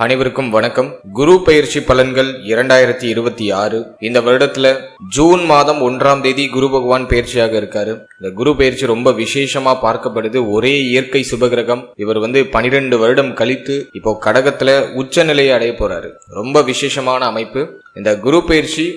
அனைவருக்கும் வணக்கம். குரு பெயர்ச்சி பலன்கள் 2026. இந்த வருடத்துல ஜூன் மாதம் 1ஆம் தேதி குரு பகவான் பெயர்ச்சியாக இருக்காரு. இந்த குரு பெயர்ச்சி ரொம்ப விசேஷமா பார்க்கப்படுது. ஒரே இயற்கை சுபகிரகம். இவர் 12 வருடம் கழித்து இப்போ கடகத்துல உச்ச நிலையை அடைய போறாரு. ரொம்ப விசேஷமான அமைப்பு. இந்த குரு பெயர்ச்சி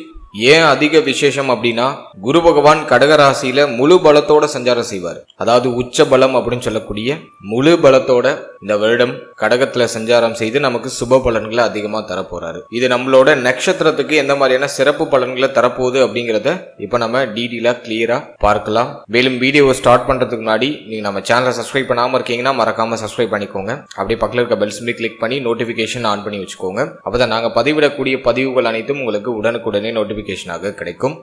ஏன் அதிக விசேஷம் அப்படின்னா, குரு பகவான் கடகராசியில முழு பலத்தோட சஞ்சாரம் செய்வார். அதாவது உச்ச பலம் அப்படின்னு சொல்லக்கூடிய முழு பலத்தோட இந்த வருடம் கடகத்துல சஞ்சாரம் செய்து நமக்கு சுப பலன்களை அதிகமா தரப்போறாரு. இது நம்மளோட நட்சத்திரத்துக்கு எந்த மாதிரியான சிறப்பு பலன்களை தரப்போகுது அப்படிங்கறத இப்ப நம்ம டீடெயிலா கிளியரா பார்க்கலாம். மேலும் வீடியோவை ஸ்டார்ட் பண்றதுக்கு முன்னாடி நீங்க நம்ம சேனலை சப்ஸ்கிரைப் பண்ணாம இருக்கீங்கன்னா மறக்காம சப்ஸ்கிரைப் பண்ணிக்கோங்க. அப்படியே பக்கத்துல இருக்க பெல் சிம்பலை கிளிக் பண்ணி நோட்டிபிகேஷன் ஆன் பண்ணி வச்சுக்கோங்க. அப்பதான் நாங்க பதிவிடக்கூடிய பதிவுகள் அனைத்தும் உங்களுக்கு உடனுக்குடனே நோட்டிபிகேஷனாக கிடைக்கும்.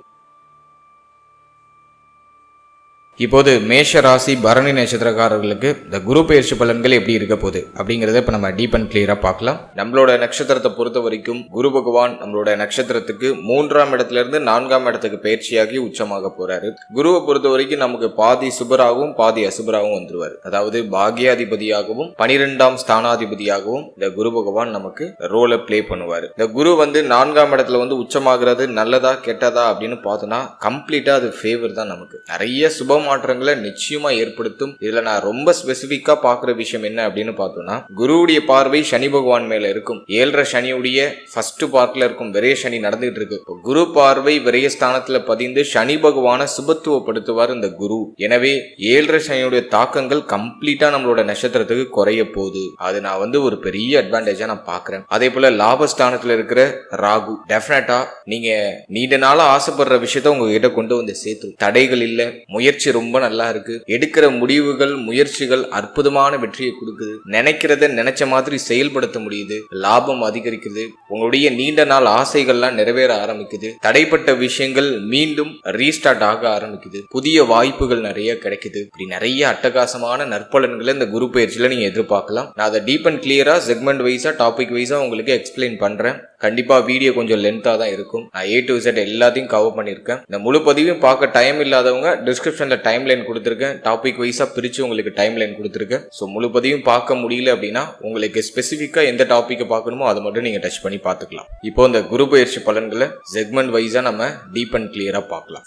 இப்போது மேஷ ராசி பரணி நட்சத்திரக்காரர்களுக்கு இந்த குரு பெயர்ச்சி பலன்கள் எப்படி இருக்க போகுது அப்படிங்கறத இப்ப நம்ம டீப் அண்ட் கிளியரா பார்க்கலாம். நம்மளோட நட்சத்திரத்தை பொறுத்த வரைக்கும் குரு பகவான் நம்மளோட நட்சத்திரத்துக்கு 3ஆம் இடத்துல இருந்து 4ஆம் இடத்துக்கு பயிற்சியாகி உச்சமாக போறாரு. குருவை பொறுத்த வரைக்கும் நமக்கு பாதி சுபராகவும் பாதி அசுபராகவும் வந்துருவாரு. அதாவது பாகியாதிபதியாகவும் 12ஆம் ஸ்தானாதிபதியாகவும் இந்த குரு பகவான் நமக்கு ரோலை பிளே பண்ணுவாரு. இந்த குரு 4ஆம் இடத்துல உச்சமாகிறது நல்லதா கெட்டதா அப்படின்னு பார்த்தோம்னா கம்ப்ளீட்டா அது ஃபேவர் தான். நமக்கு நிறைய சுப மாற்றங்களை நிச்சயமா ஏற்படுத்தும். இதுல நான் ரொம்ப ஸ்பெசிபிக்கா பாக்குற விஷயம் என்ன அப்படின்னு பார்த்தோம்னா, குருவுடைய பார்வை சனி பகவான் மேல இருக்கும். 7.5 சனியுடைய ஃபர்ஸ்ட் பார்ட்ல இருக்கும் விரய சனி நடந்துட்டு இருக்கு. குரு பார்வை விரயஸ்தானத்துல பதிந்து சனி பகவான சுபத்துவப்படுத்துவார் இந்த குரு. எனவே 7.5 சனியுடைய தாக்கங்கள் கம்ப்ளீட்டா நம்மளோட நட்சத்திரத்துக்கு குறைய போகுது. அது நான் ஒரு பெரிய அட்வான்டேஜா நான் பாக்குறேன். அதே போல லாபஸ்தானத்துல இருக்கிற ராகு டெஃபினட்டா நீங்க நீண்ட நாளா ஆசைப்படுற விஷயத்த உங்ககிட்ட கொண்டு சேர்த்து. தடைகள் இல்ல, முயற்சி ரொம்ப நல்லா இருக்கு. எடுக்கிற முடிவுகள் முயற்சிகள் அற்புதமான வெற்றியை கொடுக்குது. நினைக்கிறத நினைச்ச மாதிரி செயல்படுத்த முடியுது. லாபம் அதிகரிக்குது. உங்களுடைய நீண்ட நாள் ஆசைகள்லாம் நிறைவேற ஆரம்பிக்குது. தடைப்பட்ட விஷயங்கள் மீண்டும் ரீஸ்டார்ட் ஆக ஆரம்பிக்குது. புதிய வாய்ப்புகள் நிறைய கிடைக்குது. இப்படி நிறைய அட்டகாசமான நற்பலன்களை இந்த குரு பயிற்சியில நீங்க எதிர்பார்க்கலாம். நான் அதை டீப் அண்ட் கிளியரா செக்மெண்ட் வைஸா டாபிக் வைஸா உங்களுக்கு எக்ஸ்பிளைன் பண்றேன். கண்டிப்பா வீடியோ கொஞ்சம் லென்த்தா தான் இருக்கும். நான் A to Z எல்லாத்தையும் கவர் பண்ணிருக்கேன். இந்த முழு பதிவையும் பார்க்க டைம் இல்லாதவங்க டிஸ்கிரிப்ஷன்ல டைம் லைன் கொடுத்துருக்கேன். டாபிக் வைஸா பிரிச்சு உங்களுக்கு டைம் லைன் கொடுத்துருக்கேன். ஸோ முழு பதிவையும் பார்க்க முடியல அப்படின்னா உங்களுக்கு ஸ்பெசிஃபிக்கா எந்த டாபிக்கை பார்க்கணுமோ அதை மட்டும் நீங்க டச் பண்ணி பார்த்துக்கலாம். இப்போ இந்த குரு பயிற்சி பலன்களை செக்மெண்ட் வைஸா நம்ம டீப் அண்ட் கிளியரா பார்க்கலாம்.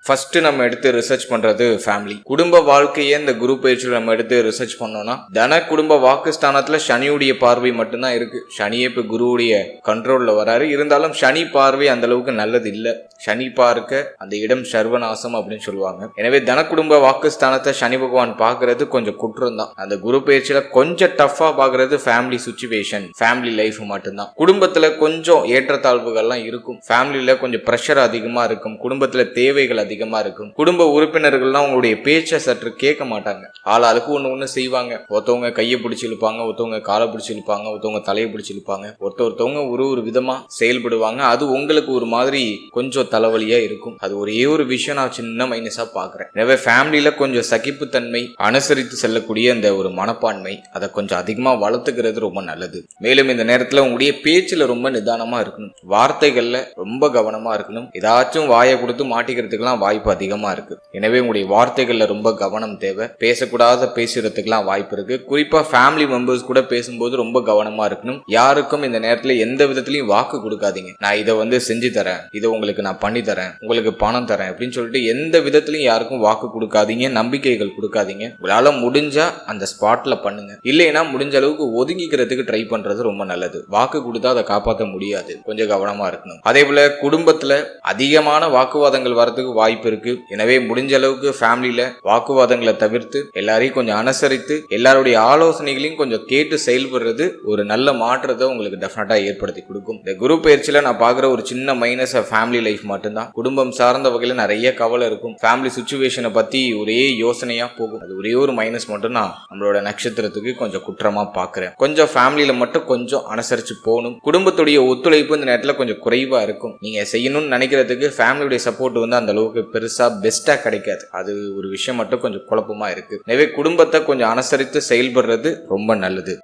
ஃபர்ஸ்ட் நம்ம எடுத்து ரிசர்ச் பண்றது ஃபேமிலி. குடும்ப வாழ்க்கையை இந்த குரு பயிற்சியில் நம்ம எடுத்து ரிசர்ச் பண்ணோம்னா, தன குடும்ப வாக்குஸ்தானத்துல சனியுடைய பார்வை மட்டும்தான் இருக்கு. சனியே இப்ப குருவுடைய கண்ட்ரோல்ல வராரு. இருந்தாலும் சனி பார்வை அந்த அளவுக்கு நல்லது இல்ல. சனி பார்க்க அந்த இடம் சர்வநாசம் அப்படின்னு சொல்லுவாங்க. எனவே தன குடும்ப வாக்குஸ்தானத்தை சனி பகவான் பாக்குறது கொஞ்சம் குற்றம் தான். அந்த குரு பயிற்சியில கொஞ்சம் டஃபா பாக்குறது ஃபேமிலி சிச்சுவேஷன், ஃபேமிலி லைஃப் மட்டும்தான். குடும்பத்துல கொஞ்சம் ஏற்றத்தாழ்வுகள்லாம் இருக்கும். ஃபேமிலியில கொஞ்சம் பிரஷர் அதிகமா இருக்கும். குடும்பத்துல தேவைகள் அதிகமா இருக்கும். குடும்ப உறுப்பினர்கள்லாம் உங்களுடைய பேச்சை சற்று கேட்க மாட்டாங்க. ஆளாளுக்கு ஒண்ணு செய்வாங்க. ஒருத்தவங்க கையை பிடிச்சி இழுப்பாங்க, ஒருத்தவங்க காலை பிடிச்சி இழுப்பாங்க, ஒருத்தவங்க தலையை பிடிச்சி இழுப்பாங்க. ஒருத்தவங்க ஒரு விதமா செயல்படுவாங்க. அது உங்களுக்கு ஒரு மாதிரி கொஞ்சம் தலைவலியா இருக்கும். அது ஒரே ஒரு விஷயம் நான் சின்ன மைனஸா பாக்குறேன். எனவே ஃபேமிலியில கொஞ்சம் சகிப்புத்தன்மை, அனுசரித்து செல்லக்கூடிய அந்த ஒரு மனப்பான்மை அதை கொஞ்சம் அதிகமா வளர்த்துக்கிறது ரொம்ப நல்லது. மேலும் இந்த நேரத்துல உங்களுடைய பேச்சுல ரொம்ப நிதானமா இருக்கணும். வார்த்தைகள்ல ரொம்ப கவனமா இருக்கணும். ஏதாச்சும் வாயை கொடுத்து மாட்டிக்கிறதுக்கெல்லாம் வாய்ப்பு அதிகமா இருக்கு. எனவே உங்களுடைய வார்த்தைகள்ல ரொம்ப கவனம் தேவை. பேசக்கூடாத பேசுறதுக்கெல்லாம் வாய்ப்பு இருக்கு. குறிப்பா ஃபேமிலி மெம்பர்ஸ் கூட பேசும்போது ரொம்ப கவனமா இருக்கணும். யாருக்கும் இந்த நேரத்துல எந்த விதத்திலையும் வாக்கு கொடுக்காதீங்க. நான் இதை செஞ்சு தரேன், இதை உங்களுக்கு நான் பண்ணி தரேன், உங்களுக்கு பணம் தரேன் அப்படின்னு சொல்லிட்டு எந்த விதத்திலையும் யாருக்கும் வாக்கு கொடுக்காதீங்க. நம்பிக்கைகள் கொடுக்காதீங்க. உங்களால முடிஞ்சா அந்த ஸ்பாட்ல பண்ணுங்க. இல்லைன்னா முடிஞ்ச அளவுக்கு ஒதுங்கிக்கிறதுக்கு ட்ரை பண்றது ரொம்ப நல்லது. வாக்கு கொடுத்தா அதை காப்பாற்ற முடியாது. கொஞ்சம் கவனமா இருக்கணும். அதே போல குடும்பத்துல அதிகமான வாக்குவாதங்கள் வரதுக்கு வாய்ப்பு இருக்கு. எனவே முடிஞ்ச அளவுக்கு ஃபேமிலியில வாக்குவாதங்களை தவிர்த்து எல்லாரையும் கொஞ்சம் அனுசரித்து எல்லாருடைய ஆலோசனைகளையும் கொஞ்சம் கேட்டு செயல்படுறது ஒரு நல்ல மாற்றத்தை உங்களுக்கு டெஃபினட்டா ஏற்படுத்தி கொடுக்கும். இந்த குரு பயிற்சியில நான் பாக்குற ஒரு சின்ன மைனஸ் ஃபேமிலி லைஃப் மட்டும்தான். குடும்பம் சார்ந்த வகையில நிறைய கவலை இருக்கும். ஃபேமிலி சிச்சுவேஷனை பத்தி ஒரே யோசனையா போகும். அது ஒரே ஒரு மைனஸ் மட்டும் நான் நம்மளோட நட்சத்திரத்துக்கு கொஞ்சம் குற்றமா பாக்குறேன். கொஞ்சம் ஃபேமிலியில மட்டும் கொஞ்சம் அனுசரிச்சு போகணும். குடும்பத்துடைய ஒத்துழைப்பு இந்த நேரத்துல கொஞ்சம் குறைவா இருக்கும். நீங்க செய்யணும்னு நினைக்கிறதுக்கு ஃபேமிலியுடைய சப்போர்ட் அந்த அளவுக்கு பெருசா பெஸ்டா கிடைக்காது. அது ஒரு விஷயம் மட்டும் கொஞ்சம் குழப்பமா இருக்கு. எனவே குடும்பத்தை கொஞ்சம் அனுசரித்து செயல்படுறது ரொம்ப நல்லது.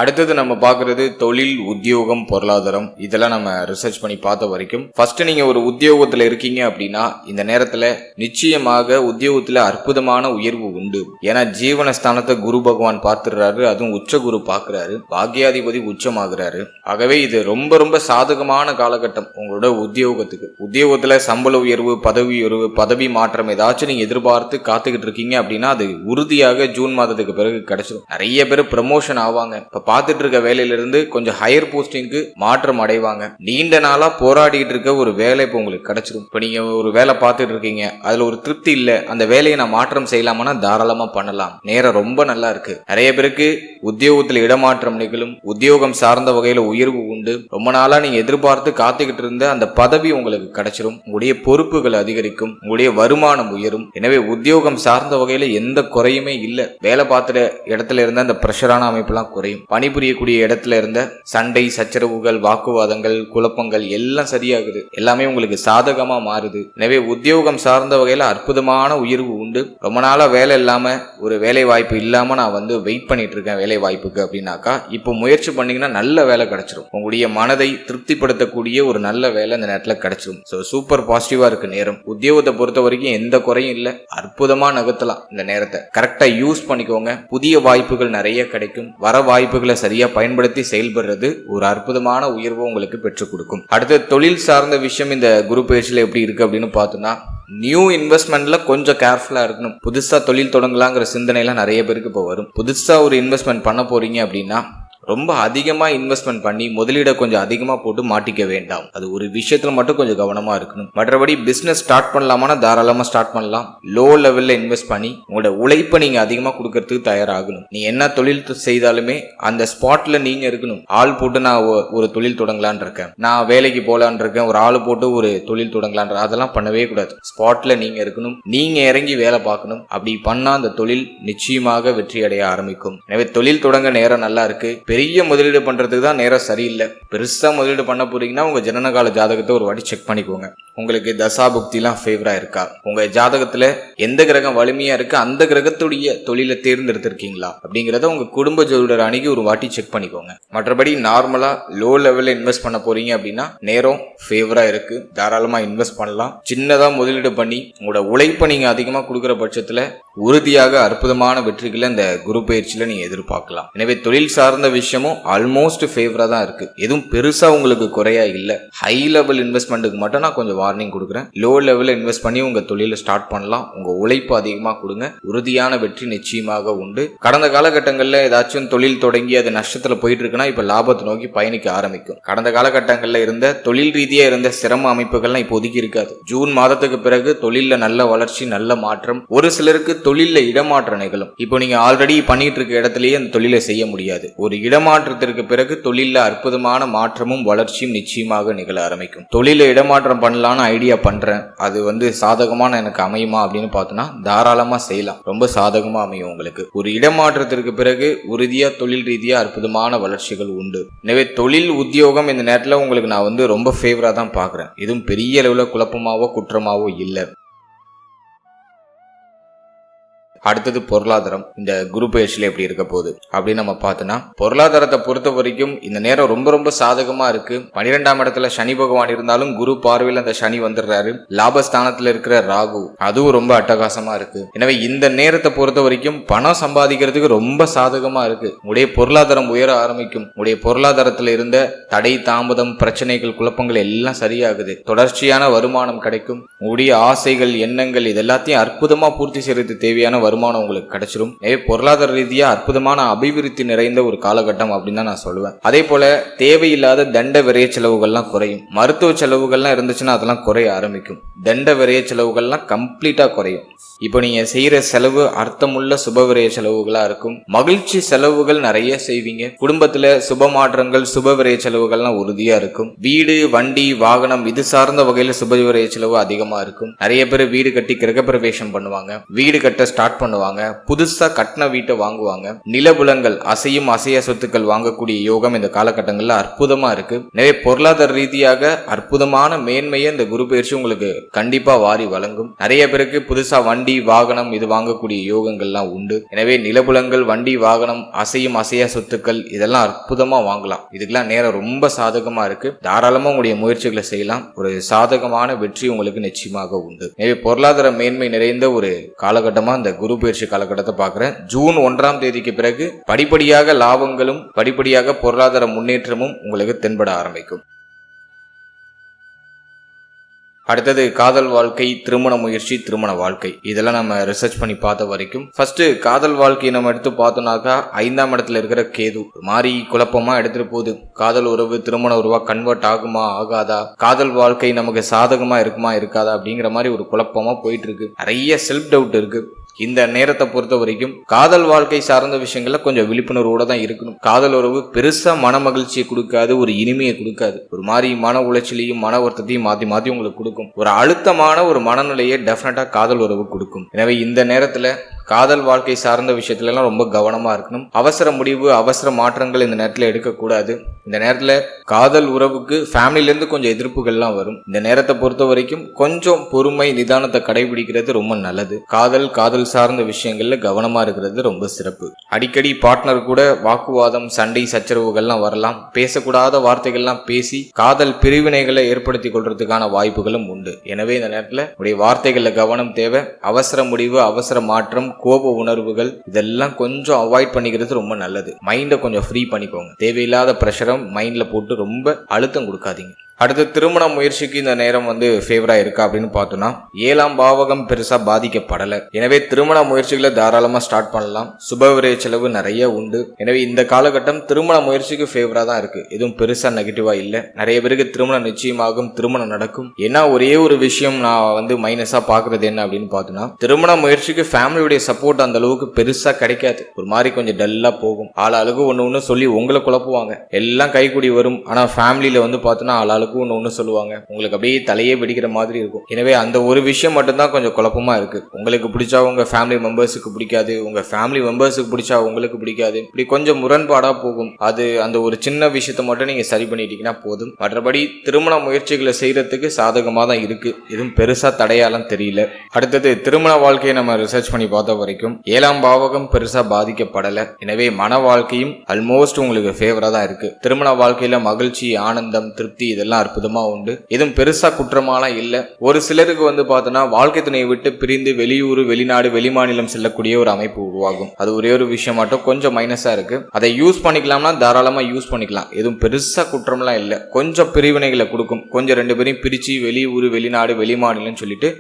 அடுத்தது நம்ம பார்க்கறது தொழில், உத்தியோகம், பொருளாதாரம். இதெல்லாம் நம்ம ரிசர்ச் பண்ணி பார்த்த வரைக்கும் ஃபர்ஸ்ட் நீங்க ஒரு உத்தியோகத்துல இருக்கீங்க அப்படின்னா இந்த நேரத்துல நிச்சயமாக உத்தியோகத்துல அற்புதமான உயர்வு உண்டு. ஏன்னா ஜீவனஸ்தானத்தை குரு பகவான் பார்த்துடுறாரு, அதுவும் உச்ச குரு பார்க்கிறாரு, பாக்கியாதிபதி உச்சமாகிறாரு. ஆகவே இது ரொம்ப ரொம்ப சாதகமான காலகட்டம் உங்களோட உத்தியோகத்துக்கு. உத்தியோகத்துல சம்பள உயர்வு, பதவி உயர்வு, பதவி மாற்றம் ஏதாச்சும் நீங்க எதிர்பார்த்து காத்துக்கிட்டு இருக்கீங்க அப்படின்னா அது உறுதியாக ஜூன் மாதத்துக்கு பிறகு கிடைச்சிடும். நிறைய பேர் ப்ரமோஷன் ஆவாங்க. பார்த்துட்டு இருக்க வேலையில இருந்து கொஞ்சம் ஹையர் போஸ்டிங்க்கு மாற்றம் அடைவாங்க. நீண்ட நாளா போராடிட்டு இருக்க ஒரு வேலை இப்போ உங்களுக்கு கிடைச்சிடும். இப்போ நீங்க ஒரு வேலை பார்த்துட்டு இருக்கீங்க, அதுல ஒரு திருப்தி இல்ல, அந்த வேலையை நான் மாற்றம் செய்யலாமா, தாராளமா பண்ணலாம். நேரம் ரொம்ப நல்லா இருக்கு. நிறைய பேருக்கு உத்தியோகத்துல இடமாற்றம் நிகழும், உத்தியோகம் சார்ந்த வகையில உயர்வு உண்டு. ரொம்ப நாளா நீங்க எதிர்பார்த்து காத்துக்கிட்டு இருந்த அந்த பதவி உங்களுக்கு கிடைச்சிடும். உங்களுடைய பொறுப்புகள் அதிகரிக்கும், உங்களுடைய வருமானம் உயரும். எனவே உத்தியோகம் சார்ந்த வகையில எந்த குறையுமே இல்லை. வேலை பார்த்துட்ட இடத்துல இருந்த அந்த பிரஷரான அமைப்பெல்லாம் குறையும். பணிபுரியக்கூடிய இடத்துல இருந்த சண்டை, சச்சரவுகள், வாக்குவாதங்கள், குழப்பங்கள் எல்லாம் சரியாகுது. எல்லாமே உங்களுக்கு சாதகமா மாறுது. எனவே உத்தியோகம் சார்ந்த வகையில அற்புதமான உயர்வு உண்டு. ரொம்ப நாளா வேலை இல்லாம, ஒரு வேலை வாய்ப்பு இல்லாம நான் வெயிட் பண்ணிட்டு இருக்கேன் வேலை வாய்ப்புக்கு அப்படின்னாக்கா இப்போ முயற்சி பண்ணீங்கன்னா நல்ல வேலை கிடைச்சிடும். உங்களுடைய மனதை திருப்திப்படுத்தக்கூடிய ஒரு நல்ல வேலை இந்த நேரத்துல கிடைச்சிடும். சூப்பர் பாசிட்டிவா இருக்கு நேரம். உத்தியோகத்தை பொறுத்த வரைக்கும் எந்த குறையும் இல்லை. அற்புதமா நகர்த்தலாம். இந்த நேரத்தை கரெக்டா யூஸ் பண்ணிக்கோங்க. புதிய வாய்ப்புகள் நிறைய கிடைக்கும். வர வாய்ப்புகளை சரியா பயன்படுத்தி செயல்படுறது ஒரு அற்புதமான உயர்வு உங்களுக்கு பெற்றுக் கொடுக்கும். அடுத்த தொழில் சார்ந்த விஷயம் இந்த குரு பயிற்சியில எப்படி இருக்கு அப்படின்னு பார்த்தோம்னா, நியூ இன்வெஸ்ட்மெண்ட்ல கொஞ்சம் கேர்ஃபுல்லா இருக்கணும். புதுசா தொழில் தொடங்கலாங்கிற சிந்தனை எல்லாம் நிறைய பேருக்கு இப்போ வரும். புதுசா ஒரு இன்வெஸ்ட்மெண்ட் பண்ண போறீங்க அப்படின்னா ரொம்ப அதிகமா இன்வெஸ்ட்மெண்ட் பண்ணி முதலீட கொஞ்சம் அதிகமா போட்டு மாட்டிக்க வேண்டாம். அது ஒரு விஷயத்துல மட்டும் கொஞ்சம் கவனமா இருக்கணும். மற்றபடி பிசினஸ் ஸ்டார்ட் பண்ணலாமா, தாராளமா ஸ்டார்ட் பண்ணலாம். லோ லெவல்ல இன்வெஸ்ட் பண்ணி உங்களோட உழைப்பை நீங்க அதிகமா கொடுக்கறதுக்கு தயாராகணும். நீ என்ன தொழில் செய்தாலுமே அந்த ஸ்பாட்ல நீங்க இருக்கணும். ஆள் போட்டு நான் ஒரு தொழில் தொடங்கலான் இருக்கேன், நான் வேலைக்கு போலான் இருக்கேன், ஒரு ஆள் போட்டு ஒரு தொழில் தொடங்கலான், அதெல்லாம் பண்ணவே கூடாது. ஸ்பாட்ல நீங்க இருக்கணும், நீங்க இறங்கி வேலை பார்க்கணும். அப்படி பண்ணா அந்த தொழில் நிச்சயமாக வெற்றி அடைய ஆரம்பிக்கும். எனவே தொழில் தொடங்க நேரம் நல்லா இருக்கு. பெரிய முதலீடு பண்றதுக்கு தான் நேரம் சரியில்லை. பெருசா முதலீடு பண்ண போறீங்கன்னா உங்க ஜனனகால ஜாதகத்தை ஒரு வாட்டி செக் பண்ணிக்கோங்க. உங்களுக்கு தசாபுக்தி எல்லாம் ஃபேவரா இருக்கா, உங்க ஜாதகத்துல எந்த கிரகம் வலிமையா இருக்கு, அந்த கிரகத்துடைய தொழிலை தேர்ந்தெடுத்திருக்கீங்களா அப்படிங்கறத உங்க குடும்ப ஜோதிடர் அணுகி ஒரு வாட்டி செக் பண்ணிக்கோங்க. மற்றபடி நார்மலா லோ லெவல்ல இன்வெஸ்ட் பண்ண போறீங்க அப்படின்னா நேரம் ஃபேவரா இருக்கு, தாராளமா இன்வெஸ்ட் பண்ணலாம். சின்னதா முதலீடு பண்ணி உங்களோட உழைப்பை நீங்க அதிகமா கொடுக்குற பட்சத்துல உறுதியாக அற்புதமான வெற்றிகளை இந்த குரு பயிற்சியில நீங்க எதிர்பார்க்கலாம். எனவே தொழில் சார்ந்த விஷயமும் ஆல்மோஸ்ட் ஃபேவரா தான் இருக்கு. எதுவும் பெருசா உங்களுக்கு குறையா இல்ல. ஹை லெவல் இன்வெஸ்ட்மெண்ட்டுக்கு மட்டும் நான் கொஞ்சம் வார்னிங் கொடுக்குறேன். லோ லெவல்ல இன்வெஸ்ட் பண்ணி உங்க தொழில ஸ்டார்ட் பண்ணலாம். உங்க உழைப்பு அதிகமா கொடுங்க, உறுதியான வெற்றி நிச்சயமாக உண்டு. கடந்த காலகட்டங்கள்ல ஏதாச்சும் தொழில் தொடங்கி அது நஷ்டத்துல போயிட்டு இருக்குன்னா இப்ப லாபத்தை நோக்கி பயணிக்க ஆரம்பிக்கும். கடந்த காலகட்டங்கள்ல இருந்த தொழில் ரீதியா இருந்த சிரம அமைப்புகள்லாம் இப்போ ஒதுக்கி இருக்காது. ஜூன் மாதத்துக்கு பிறகு தொழில நல்ல வளர்ச்சி, நல்ல மாற்றம். ஒரு சிலருக்கு தொழில இடமாற்றம் நிகழும். இப்போ நீங்க ஆல்ரெடி பண்ணிட்டு இருக்க இடத்திலேயே அந்த தொழிலை செய்ய முடியாது. ஒரு இடமாற்றத்திற்கு பிறகு தொழில அற்புதமான மாற்றமும் வளர்ச்சியும் நிச்சயமாக நிகழ ஆரம்பிக்கும். தொழில இடமாற்றம் பண்ணலான்னு ஐடியா பண்றேன், அது சாதகமான எனக்கு அமையுமா அப்படின்னு பார்த்தோம்னா தாராளமா செய்யலாம். ரொம்ப சாதகமா அமையும் உங்களுக்கு. ஒரு இடமாற்றத்திற்கு பிறகு உறுதியா தொழில் ரீதியா அற்புதமான வளர்ச்சிகள் உண்டு. எனவே தொழில், உத்தியோகம் இந்த நேரத்துல உங்களுக்கு நான் ரொம்ப ஃபேவரா தான் பாக்குறேன். இதுவும் பெரிய அளவுல குழப்பமாவோ குற்றமாவோ இல்லை. அடுத்தது பொருளாதாரம். இந்த குரு பயிற்சியில எப்படி இருக்க போகுது அப்படின்னு நம்ம பார்த்தோம்னா, பொருளாதாரத்தை பொறுத்த வரைக்கும் இந்த நேரம் ரொம்ப ரொம்ப சாதகமா இருக்கு. 12ஆம் இடத்துல சனி பகவான் இருந்தாலும் குரு பார்வையில் அந்த சனி வந்துடுறாரு. லாபஸ்தானத்துல இருக்கிற ராகு அதுவும் ரொம்ப அட்டகாசமா இருக்கு. எனவே இந்த நேரத்தை பொறுத்த வரைக்கும் பணம் சம்பாதிக்கிறதுக்கு ரொம்ப சாதகமா இருக்கு. உடைய பொருளாதாரம் உயர ஆரம்பிக்கும். உடைய பொருளாதாரத்துல இருந்த தடை, தாமதம், பிரச்சனைகள், குழப்பங்கள் எல்லாம் சரியாகுது. தொடர்ச்சியான வருமானம் கிடைக்கும். உடைய ஆசைகள், எண்ணங்கள் இது எல்லாத்தையும் அற்புதமா பூர்த்தி செய்யறது தேவையான வருமானம் உங்களுக்கு கிடைச்சிடும். பொருளாதார ரீதியா அற்புதமான அபிவிருத்தி நிறைந்த ஒரு காலகட்டம் அப்படின்னு தான் நான் சொல்லுவேன். அதே போல தேவையில்லாத தண்ட விரைய செலவுகள்லாம் குறையும். மருத்துவ செலவுகள்லாம் இருந்துச்சுன்னா அதெல்லாம் குறைய ஆரம்பிக்கும். தண்ட விரைய செலவுகள்லாம் கம்ப்ளீட்டா குறையும். இப்போ நீங்க செய்யற செலவு அர்த்தமுள்ள சுபவிரய செலவுகளா இருக்கும். மகிழ்ச்சி செலவுகள் நிறைய செய்வீங்க. குடும்பத்துல சுப மாற்றங்கள், சுபவிரய செலவுகள்லாம் உறுதியா இருக்கும். வீடு, வண்டி, வாகனம் இது சார்ந்த வகையில சுபவிரய செலவு அதிகமா இருக்கும். நிறைய பேர் வீடு கட்டி கிரகப்பிரவேசம் பண்ணுவாங்க. வீடு கட்ட ஸ்டார்ட் பண்ணுவாங்க. புதுசா கட்டின வீட்டை வாங்குவாங்க. நிலபுலங்கள் அசையும் அசைய சொத்துக்கள் வாங்கக்கூடிய யோகம் இந்த காலகட்டங்கள்ல அற்புதமா இருக்கு. எனவே பொருளாதார ரீதியாக அற்புதமான மேன்மையை இந்த குரு பயிற்சி உங்களுக்கு கண்டிப்பா வாரி வழங்கும். நிறைய பேருக்கு புதுசா வண்டி வாகனம் இது வாங்கக்கூடிய யோகங்கள்லாம் உண்டு. எனவே நிலபுலங்கள் வண்டி வாகனம் அசையும் அசைய சொத்துக்கள் இதெல்லாம் அற்புதமா வாங்கலாம். இதுக்கெல்லாம் நேரம் ரொம்ப சாதகமா இருக்கு. தாராளமா உங்களுடைய முயற்சிகளை செய்யலாம். ஒரு சாதகமான வெற்றி உங்களுக்கு நிச்சயமாக உண்டு. எனவே பொருளாதார மேன்மை நிறைந்த ஒரு காலகட்டமா இந்த குரு பயிற்சி காலகட்டத்தை பார்க்கிறேன். ஜூன் 1ஆம் தேதிக்கு பிறகு படிப்படியாக லாபங்களும் படிப்படியாக பொருளாதார முன்னேற்றமும் உங்களுக்கு தென்பட ஆரம்பிக்கும். அடுத்தது காதல் வாழ்க்கை, திருமண முயற்சி, திருமண வாழ்க்கை இதெல்லாம் நம்ம ரிசர்ச் பண்ணி பார்த்த வரைக்கும் ஃபர்ஸ்ட் காதல் வாழ்க்கையை நம்ம எடுத்து பார்த்தோம்னாக்கா 5ஆம் இடத்துல இருக்கிற கேது மாறி குழப்பமா எடுத்துட்டு போகுது. காதல் உறவு திருமண உறவா கன்வெர்ட் ஆகுமா ஆகாதா, காதல் வாழ்க்கை நமக்கு சாதகமா இருக்குமா இருக்காதா அப்படிங்கிற மாதிரி ஒரு குழப்பமா போயிட்டு இருக்கு. நிறைய செல்ஃப் டவுட் இருக்கு. இந்த நேரத்தை பொறுத்த வரைக்கும் காதல் வாழ்க்கை சார்ந்த விஷயங்கள்ல கொஞ்சம் விழிப்புணர்வோட தான் இருக்கணும். காதல் உறவு பெருசா மன மகிழ்ச்சியை கொடுக்காது, ஒரு இனிமையை கொடுக்காது. ஒரு மாதிரி மன உளைச்சலையும் மன வருத்தத்தையும் மாத்தி மாத்தி உங்களுக்கு கொடுக்கும். ஒரு அழுத்தமான ஒரு மனநிலையை டெஃபினட்டா காதல் உறவு கொடுக்கும். எனவே இந்த நேரத்துல காதல் வாழ்க்கை சார்ந்த விஷயத்துல எல்லாம் ரொம்ப கவனமா இருக்கணும். அவசர முடிவு அவசர மாற்றங்கள் இந்த நேரத்துல எடுக்கக்கூடாது. இந்த நேரத்துல காதல் உறவுக்கு ஃபேமிலில இருந்து கொஞ்சம் எதிர்ப்புகள்லாம் வரும். இந்த நேரத்தை பொறுத்த வரைக்கும் கொஞ்சம் பொறுமை நிதானத்தை கடைபிடிக்கிறது ரொம்ப நல்லது. காதல் சார்ந்த விஷயங்கள்ல கவனமா இருக்கிறது ரொம்ப சிறப்பு. அடிக்கடி பார்ட்னர் கூட வாக்குவாதம் சண்டை சச்சரவுகள்லாம் வரலாம். பேசக்கூடாத வார்த்தைகள்லாம் பேசி காதல் பிரிவினைகளை ஏற்படுத்தி கொள்றதுக்கான வாய்ப்புகளும் உண்டு. எனவே இந்த நேரத்துல உடைய வார்த்தைகள்ல கவனம் தேவை. அவசர முடிவு அவசர மாற்றம் கோப உணர்வுகள் இதெல்லாம் கொஞ்சம் அவாய்ட் பண்ணிக்கிறது ரொம்ப நல்லது. மைண்டை கொஞ்சம் ஃப்ரீ பண்ணிக்கோங்க. தேவையில்லாத பிரஷரை மைண்ட்ல போட்டு ரொம்ப அழுத்தம் கொடுக்காதீங்க. அடுத்து திருமண முயற்சிக்கு இந்த நேரம் ஃபேவரா இருக்கா அப்படின்னு பார்த்தோம்னா 7ஆம் பாவகம் பெருசா பாதிக்கப்படலை. எனவே திருமண முயற்சிகளை தாராளமா ஸ்டார்ட் பண்ணலாம். சுபவிரய செலவு நிறைய உண்டு. எனவே இந்த காலகட்டம் திருமண முயற்சிக்கு ஃபேவரா தான் இருக்கு. எதுவும் பெருசா நெகட்டிவா இல்லை. நிறைய பேருக்கு திருமணம் நிச்சயமாகும், திருமணம் நடக்கும். ஏன்னா ஒரே ஒரு விஷயம் நான் மைனஸா பாக்குறது என்ன அப்படின்னு பார்த்தோம்னா திருமண முயற்சிக்கு ஃபேமிலியுடைய சப்போர்ட் அந்த அளவுக்கு பெருசா கிடைக்காது. ஒரு மாதிரி கொஞ்சம் டல்லா போகும். ஆளாளுக்கு ஒன்னு சொல்லி உங்களை குழப்புவாங்க. எல்லாம் கைக்கூடி வரும். ஆனா ஃபேமிலியில பார்த்தோன்னா ஆளாளுக்கு ஒன்னு சொல்லுவாங்க. உங்களுக்கு அப்படியே தலையே வெடிக்கிற மாதிரி இருக்கும். எனவே அந்த ஒரு விஷயம் மட்டும்தான் கொஞ்சம் குழப்பமா இருக்கு. உங்களுக்கு பிடிச்சா உங்க ஃபேமிலி மெம்பர்ஸுக்கு பிடிக்காது, உங்க ஃபேமிலி மெம்பர்ஸுக்கு பிடிச்சா உங்களுக்கு பிடிக்காது. இப்படி கொஞ்சம் முரண்பாடா போகும். அது அந்த ஒரு சின்ன விஷயத்தை மட்டும் நீங்க சரி பண்ணிட்டீங்கன்னா போதும். மற்றபடி திருமண முயற்சிகளை செய்யறதுக்கு சாதகமா தான் இருக்கு. எதுவும் பெருசா தடையாலாம் தெரியல. அடுத்தது திருமண வாழ்க்கையை நம்ம ரிசர்ச் பண்ணி பார்த்த வரைக்கும் 7ஆம் பாவகம் பெருசா பாதிக்கப்படலை. எனவே மன வாழ்க்கையும் ஆல்மோஸ்ட் உங்களுக்கு ஃபேவரா தான் இருக்கு. திருமண வாழ்க்கையில மகிழ்ச்சி ஆனந்தம் திருப்தி இதெல்லாம் அற்புதமா உண்டு. எதுவும் பெருசா குற்றமாலாம் இல்ல. ஒரு சிலருக்கு பார்த்தோன்னா வாழ்க்கை துணையை விட்டு பிரிந்து வெளியூர் வெளிநாடு வெளிமாநிலம் செல்லக்கூடிய ஒரு அமைப்பு உருவாகும். அது ஒரே ஒரு விஷயம் மட்டும் கொஞ்சம் மைனஸா இருக்கு. அதை யூஸ் பண்ணிக்கலாம்னா தாராளமா யூஸ் பண்ணிக்கலாம். எதுவும் பெருசா குற்றம்லாம் இல்ல. கொஞ்சம் பிரிவினைகளை கொடுக்கும். கொஞ்சம் ரெண்டு பேரையும் பிரிச்சு வெளியூர் வெளிநாடு வெளிமாநிலம் சொல்லிட்டு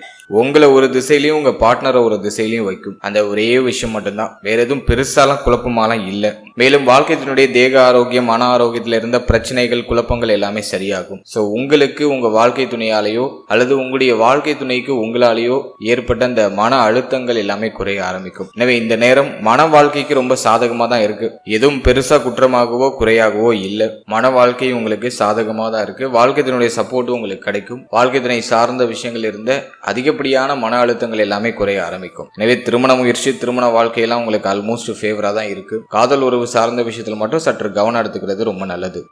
உங்களை ஒரு திசையிலையும் உங்க பார்ட்னரை ஒரு திசையிலையும் வைக்கும். அந்த ஒரே விஷயம் மட்டும்தான். வேற எதுவும் பெருசாலாம் குழப்பமாலாம் இல்ல. மேலும் வாழ்க்கையினுடைய தேக ஆரோக்கியம் மன ஆரோக்கியத்துல இருந்த பிரச்சனைகள் குழப்பங்கள் எல்லாமே சரியாகும். ஸோ உங்களுக்கு உங்க வாழ்க்கை துணையாலேயோ அல்லது உங்களுடைய வாழ்க்கை துணைக்கு உங்களாலேயோ ஏற்பட்ட அந்த மன அழுத்தங்கள் எல்லாமே குறைய ஆரம்பிக்கும். எனவே இந்த நேரம் மன வாழ்க்கைக்கு ரொம்ப சாதகமா தான் இருக்கு. எதுவும் பெருசா குற்றமாகவோ குறையாகவோ இல்லை. மன வாழ்க்கை உங்களுக்கு சாதகமா தான் இருக்கு. வாழ்க்கை துணையுடைய சப்போர்ட்டும் உங்களுக்கு கிடைக்கும். வாழ்க்கை துணை சார்ந்த விஷயங்கள் இருந்த அதிகப்படியான மன அழுத்தங்கள் எல்லாமே குறைய ஆரம்பிக்கும். எனவே திருமண முயற்சி திருமண வாழ்க்கையெல்லாம் உங்களுக்கு ஆல்மோஸ்ட் ஃபேவரா தான் இருக்கு. காதல் உறவு சார்ந்த விஷயத்துல மட்டும் சற்று கவனம் எடுத்துக்கிறது ரொம்ப நல்லது.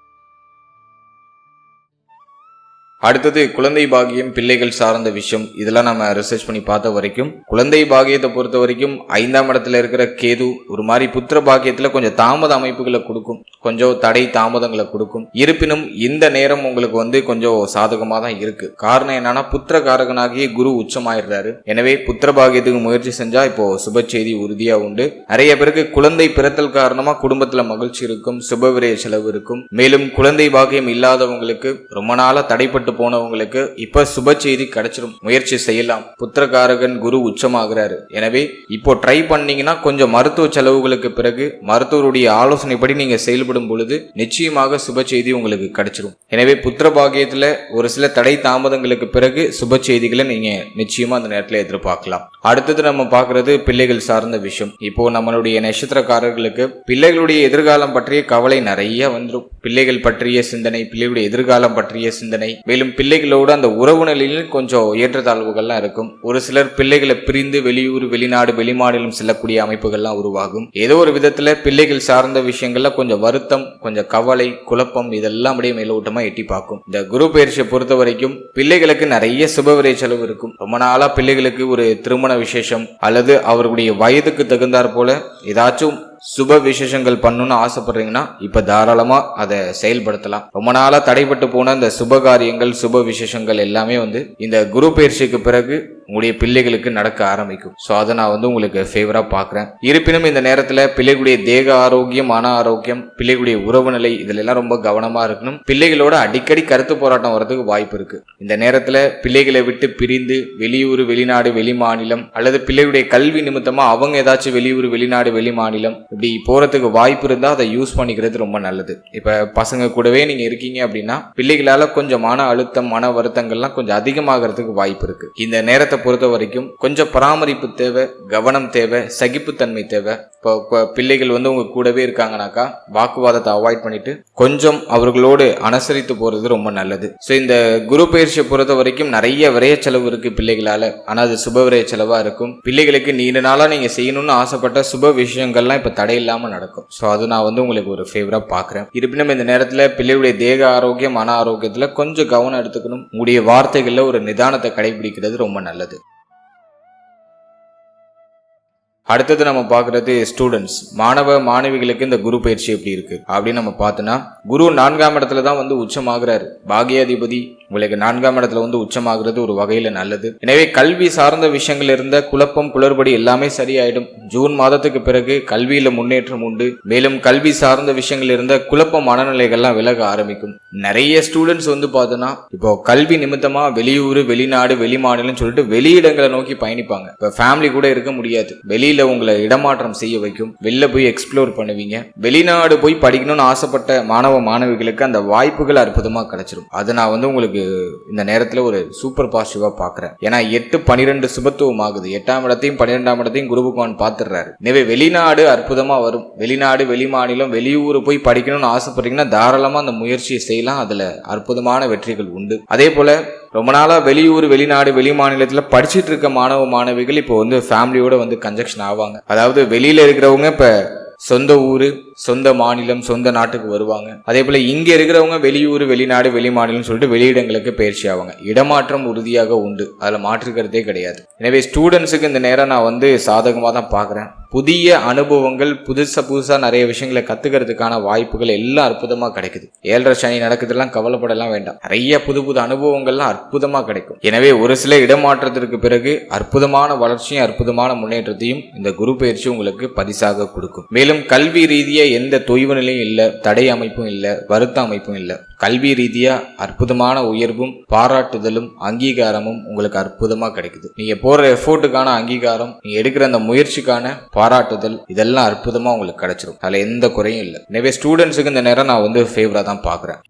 அடுத்தது குழந்தை பாகியம் பிள்ளைகள் சார்ந்த விஷயம் இதெல்லாம் நம்ம ரிசர்ச் பண்ணி பார்த்த வரைக்கும் குழந்தை பாகியத்தை பொறுத்த வரைக்கும் 5ஆம் இடத்துல இருக்கிற கேது ஒரு மாதிரி புத்திர பாகியத்துல கொஞ்சம் தாமத அமைப்புகளை கொடுக்கும். கொஞ்சம் தடை தாமதங்களை கொடுக்கும். இருப்பினும் இந்த நேரம் உங்களுக்கு கொஞ்சம் சாதகமா தான் இருக்கு. காரணம் என்னன்னா புத்திர காரகனாகிய குரு உச்சமாயிடுறாரு. எனவே புத்திர பாகியத்துக்கு முயற்சி செஞ்சா இப்போ சுப செய்தி உறுதியா உண்டு. நிறைய பேருக்கு குழந்தை பிறத்தல் காரணமா குடும்பத்துல மகிழ்ச்சி இருக்கும், சுபவிரய செலவு இருக்கும். மேலும் குழந்தை பாகியம் இல்லாதவங்களுக்கு ரொம்ப நாளா தடைப்பட்டு போனவங்களுக்கு இப்ப சுப செய்தி கிடைச்சிடும். முயற்சி செய்யலாம். புத்திரகாரகன் குரு உச்சமாகிறாரு. எனவே இப்போ ட்ரை பண்ணீங்கன்னா கொஞ்சம் மருத்துவ செலவுகளுக்கு பிறகு மருத்துவருடைய ஆலோசனைப்படி நீங்க செயல்படும் பொழுது நிச்சயமாக சுப செய்தி உங்களுக்கு கிடைச்சிடும். எனவே புத்திர பாகியத்துல ஒரு சில தடை தாமதங்களுக்கு பிறகு சுப செய்திகளை நீங்க நிச்சயமா அந்த நேரத்தில் எதிர்பார்க்கலாம். அடுத்தது நம்ம பார்க்கறது பிள்ளைகள் சார்ந்த விஷயம். இப்போ நம்மளுடைய நட்சத்திரக்காரர்களுக்கு பிள்ளைகளுடைய எதிர்காலம் பற்றிய கவலை நிறைய வந்துடும். பிள்ளைகள் பற்றிய சிந்தனை, பிள்ளைகளுடைய எதிர்காலம் பற்றிய சிந்தனை, மேலும் பிள்ளைகளோடு அந்த உறவு நிலையில் கொஞ்சம் ஏற்றத்தாழ்வுகள்லாம் இருக்கும். ஒரு சிலர் பிள்ளைகளை பிரிந்து வெளியூர், வெளிநாடு, வெளிமாநிலம் செல்லக்கூடிய அமைப்புகள்லாம் உருவாகும். ஏதோ ஒரு விதத்துல பிள்ளைகள் சார்ந்த விஷயங்கள்ல கொஞ்சம் வருத்தம், கொஞ்சம் கவலை, குழப்பம் இதெல்லாம் அப்படியே மேலோட்டமா எட்டி பார்க்கும். இந்த குரு பயிற்சியை பொறுத்த வரைக்கும் பிள்ளைகளுக்கு நிறைய சுபவிரை செலவு இருக்கும். ரொம்ப நாளா பிள்ளைகளுக்கு ஒரு திருமண விசேஷம் அல்லது அவர்களுடைய வயதுக்கு தகுந்தாற் போல ஏதாச்சும் சுப விசேஷங்கள் பண்ணணும்னு ஆசைப்படுறீங்கன்னா இப்ப தாராளமா அதை செயல்படுத்தலாம். ரொம்ப நாளா தடைபட்டு போன இந்த சுப காரியங்கள், சுப விசேஷங்கள் எல்லாமே இந்த குரு பயிற்சிக்கு பிறகு உங்களுடைய பிள்ளைகளுக்கு நடக்க ஆரம்பிக்கும். ஸோ அதை நான் உங்களுக்கு ஃபேவரா பார்க்குறேன். இருப்பினும் இந்த நேரத்தில் பிள்ளைகளுடைய தேக ஆரோக்கியம், மன ஆரோக்கியம், பிள்ளைகளுடைய உறவு நிலை இதுல எல்லாம் ரொம்ப கவனமா இருக்கணும். பிள்ளைகளோட அடிக்கடி கருத்து போராட்டம் வர்றதுக்கு வாய்ப்பு இருக்கு. இந்த நேரத்தில் பிள்ளைகளை விட்டு பிரிந்து வெளியூர், வெளிநாடு, வெளி மாநிலம் அல்லது பிள்ளைகளுடைய கல்வி நிமித்தமா அவங்க ஏதாச்சும் வெளியூர், வெளிநாடு, வெளி மாநிலம் இப்படி போறதுக்கு வாய்ப்பு இருந்தா அதை யூஸ் பண்ணிக்கிறது ரொம்ப நல்லது. இப்ப பசங்க கூடவே நீங்க இருக்கீங்க அப்படின்னா பிள்ளைகளால கொஞ்சம் மன அழுத்தம், மன வருத்தங்கள்லாம் கொஞ்சம் அதிகமாகிறதுக்கு வாய்ப்பு இருக்கு. இந்த நேரத்தை பொறுத்த வரைக்கும் கொஞ்சம் பராமரிப்பு தேவை, கவனம் தேவை, சகிப்புத்தன்மை தேவை. இப்போ பிள்ளைகள் உங்க கூடவே இருக்காங்கனாக்கா வாக்குவாதத்தை அவாய்ட் பண்ணிட்டு கொஞ்சம் அவர்களோடு அனுசரித்து போறது ரொம்ப நல்லது. ஸோ இந்த குரு பயிற்சியை பொறுத்த வரைக்கும் நிறைய விரைய செலவு இருக்கு பிள்ளைகளால. ஆனா அது சுப விரைய செலவா இருக்கும். பிள்ளைகளுக்கு நீண்ட நாளா நீங்க செய்யணும்னு ஆசைப்பட்ட சுப விஷயங்கள்லாம் இப்ப தடை இல்லாம நடக்கும். ஸோ அது நான் உங்களுக்கு ஒரு ஃபேவரா பாக்குறேன். இருப்பினும் இந்த நேரத்துல பிள்ளைகளுடைய தேக ஆரோக்கியம், மன ஆரோக்கியத்துல கொஞ்சம் கவனம் எடுத்துக்கணும். உங்களுடைய வார்த்தைகள்ல ஒரு நிதானத்தை கடைபிடிக்கிறது ரொம்ப நல்லது. அடுத்தது நம்ம பார்க்கறது ஸ்டூடெண்ட்ஸ், மாணவ மாணவிகளுக்கு இந்த குரு பயிற்சி எப்படி இருக்கு அப்படின்னு நம்ம பார்த்தோம்னா, குரு 4ஆம் இடத்துல தான் உச்சமாகிறாரு. பாகியாதிபதி உங்களுக்கு 4ஆம் இடத்துல உச்சமாகிறது ஒரு வகையில நல்லது. எனவே கல்வி சார்ந்த விஷயங்கள் இருந்த குழப்பம், குளறுபடி எல்லாமே சரியாயிடும். ஜூன் மாதத்துக்கு பிறகு கல்வியில முன்னேற்றம் உண்டு. மேலும் கல்வி சார்ந்த விஷயங்கள் இருந்த குழப்ப மனநிலைகள்லாம் விலக ஆரம்பிக்கும். நிறைய ஸ்டூடெண்ட்ஸ் பார்த்தோன்னா இப்போ கல்வி நிமித்தமா வெளியூர், வெளிநாடு, வெளி மாநிலம் சொல்லிட்டு வெளியிடங்களை நோக்கி பயணிப்பாங்க. இப்போ ஃபேமிலி கூட இருக்க முடியாது. வெளியில உங்களை இடமாற்றம் செய்ய வைக்கும். வெளில போய் எக்ஸ்ப்ளோர் பண்ணுவீங்க. வெளிநாடு போய் படிக்கணும்னு ஆசைப்பட்ட மாணவ மாணவிகளுக்கு அந்த வாய்ப்புகள் அற்புதமா கிடைச்சிடும். அதை நான் உங்களுக்கு இந்த நேரத்துல ஒரு சூப்பர் பாசிட்டிவா பாக்குறேன். ஏன்னா 8-12 சுபத்துவம் ஆகுது. 8ஆம் இடத்தையும் 12ஆம் இடத்தையும் குரு பகவான் பார்த்துடுறாரு. எனவே வெளிநாடு அற்புதமா வரும். வெளிநாடு, வெளி மாநிலம், வெளியூர் போய் படிக்கணும்னு ஆசைப்படுறீங்கன்னா தாராளமா அந்த முயற்சியை செய்யலாம். அதுல அற்புதமான வெற்றிகள் உண்டு. அதே போல ரொம்ப நாளா வெளியூர், வெளிநாடு, வெளி மாநிலத்துல படிச்சுட்டு இருக்க மாணவ மாணவிகள் இப்போ ஃபேமிலியோட கன்ஜெக்ஷன் ஆவாங்க. அதாவது வெளியில இருக்கிறவங்க இப்ப சொந்த ஊரு, சொந்த மாநிலம், சொந்த நாட்டுக்கு வருவாங்க. அதே போல இங்க இருக்கிறவங்க வெளியூர், வெளிநாடு, வெளி மாநிலம் சொல்லிட்டு வெளியிடங்களுக்கு பயிற்சி ஆவாங்க. இடமாற்றம் உறுதியாக உண்டு. அதுல மாற்றுக்கிறதே கிடையாது. எனவே ஸ்டூடெண்ட்ஸுக்கு இந்த நேரம் நான் சாதகமா தான் பாக்குறேன். புதிய அனுபவங்கள், புதுசா நிறைய விஷயங்களை கத்துக்கிறதுக்கான வாய்ப்புகள் எல்லாம் அற்புதமா கிடைக்குது. 7.5 சனி நடக்குதுலாம் கவலைப்படலாம் வேண்டாம். நிறைய புது அனுபவங்கள்லாம் அற்புதமா கிடைக்கும். எனவே ஒரு சில இடமாற்றத்திற்கு பிறகு அற்புதமான வளர்ச்சியும் அற்புதமான முன்னேற்றத்தையும் இந்த குரு பயிற்சி உங்களுக்கு பரிசாக கொடுக்கும். மேலும் கல்வி ரீதியா எந்த தொய்வு நிலையும் இல்ல, தடை அமைப்பும் இல்ல, வருத்த அமைப்பும் இல்ல. கல்வி ரீதியா அற்புதமான உயர்வும், பாராட்டுதலும், அங்கீகாரமும் உங்களுக்கு அற்புதமா கிடைக்குது. நீங்க போற எஃபோர்ட்டுக்கான அங்கீகாரம், நீங்க எடுக்கிற அந்த முயற்சிக்கான பாராட்டுதல் இதெல்லாம் அற்புதமா உங்களுக்கு கிடைச்சிடும். அதுல எந்த குறையும் இல்லை. எனவே ஸ்டூடெண்ட்ஸுக்கு இந்த நேரம் நான் ஃபேவரா தான் பாக்குறேன்.